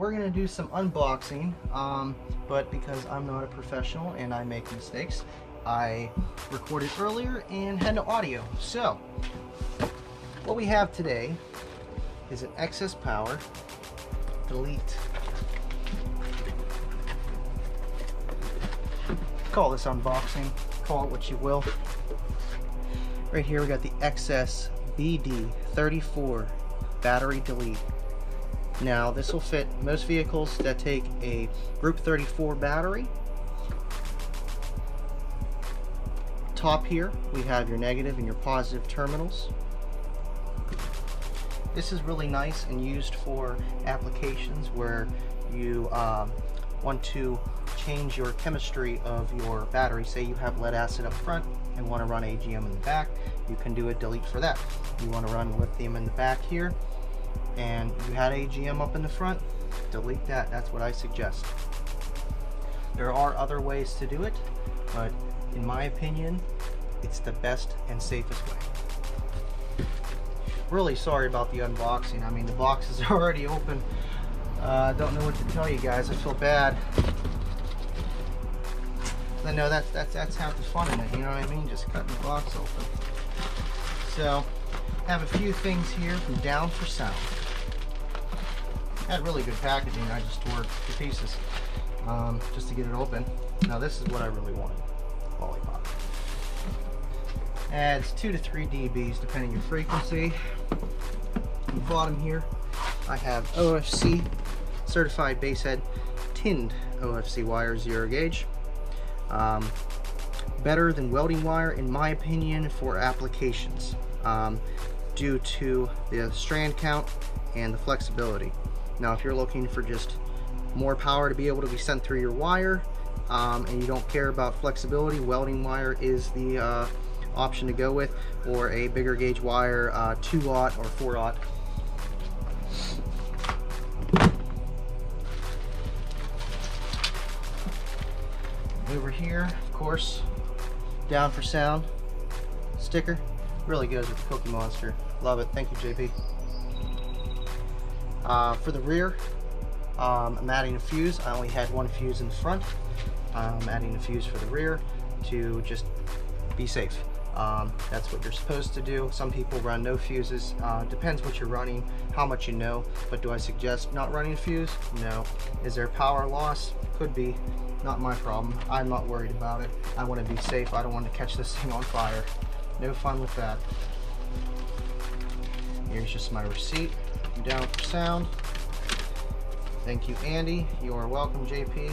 we're gonna do some unboxing, but because I'm not a professional and I make mistakes, I recorded earlier and had no audio. So what we have today is an excess power delete. Call this unboxing, call it what you will. Right here we got the excess BD34 battery delete. Now this will fit most vehicles that take a group 34 battery. Top here we have your negative and your positive terminals. This is really nice and used for applications where you want to change your chemistry of your battery. Say you have lead acid up front and want to run AGM in the back, you can do a delete for that. You want to run lithium in the back here and you had AGM up in the front, delete that. That's what I suggest. There are other ways to do it, but in my opinion it's the best and safest way. Really sorry about the unboxing. I mean, the box is already open. Don't know what to tell you guys. I feel bad. I know that's half the fun in it, you know what I mean? Just cutting the box open. So, I have a few things here from Down4Sound. Had really good packaging. I just tore it to pieces just to get it open. Now this is what I really wanted. Lollipop. Adds 2 to 3 dBs depending on your frequency. On the bottom here, I have OFC certified basehead tinned OFC wire, 0 gauge. Better than welding wire in my opinion for applications due to the strand count and the flexibility. Now if you're looking for just more power to be able to be sent through your wire and you don't care about flexibility, welding wire is the option to go with, or a bigger gauge wire, 2/0 or 4/0. Over here, of course, Down4Sound sticker. Really goes with the Cookie Monster. Love it. Thank you, JP. For the rear, I'm adding a fuse. I only had one fuse in the front. I'm adding a fuse for the rear to just be safe. That's what you're supposed to do. Some people run no fuses. Depends what you're running, how much you know. But do I suggest not running a fuse? No. Is there power loss? Could be. Not my problem. I'm not worried about it. I want to be safe. I don't want to catch this thing on fire. No fun with that. Here's just my receipt from Down4Sound. Thank you, Andy. You are welcome, JP.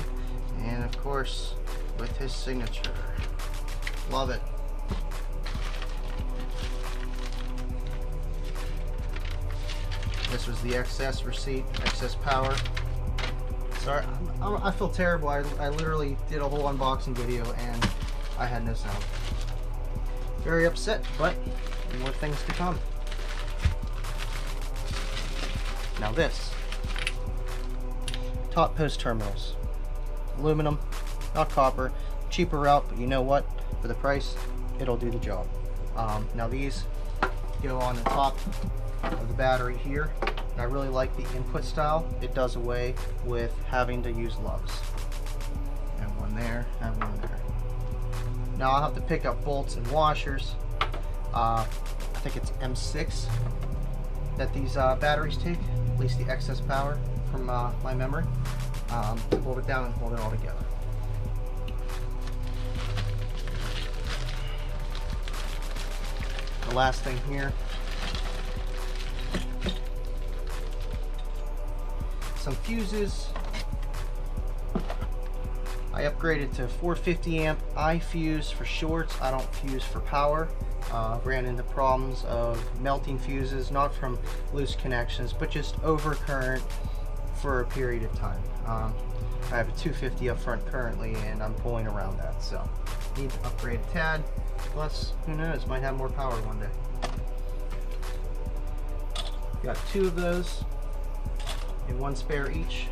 And of course, with his signature. Love it. This was the excess receipt, excess power. Sorry, I feel terrible. I literally did a whole unboxing video and I had no sound. Very upset, but more things to come. Now this. Top post terminals. Aluminum, not copper. Cheaper route, but you know what? For the price, it'll do the job. Now these go on the top of the battery here. I really like the input style. It does away with having to use lugs. Have one there, have one there. Now I'll have to pick up bolts and washers. I think it's M6 that these batteries take, at least the excess power from my memory, to hold it down and hold it all together. The last thing here, some fuses. I upgraded to 450 amp I fuse for shorts. I don't fuse for power. Ran into problems of melting fuses, not from loose connections, but just over current for a period of time. I have a 250 up front currently and I'm pulling around that, so need to upgrade a tad. Plus, who knows, might have more power one day. Got 2 of those and 1 spare each.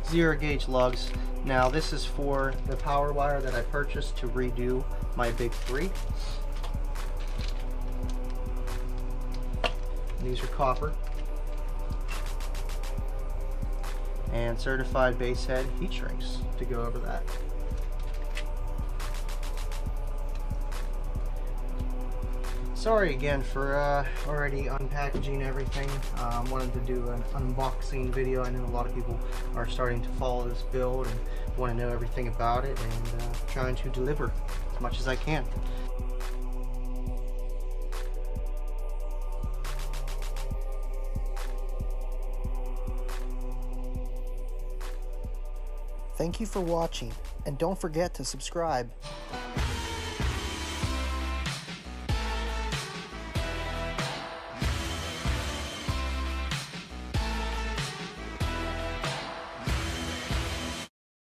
Zero gauge lugs. Now this is for the power wire that I purchased to redo my big 3. your copper and certified base head heat shrinks to go over that. Sorry again for already unpackaging everything. Wanted to do an unboxing video. I know a lot of people are starting to follow this build and want to know everything about it, and trying to deliver as much as I can. Thank you for watching, and don't forget to subscribe.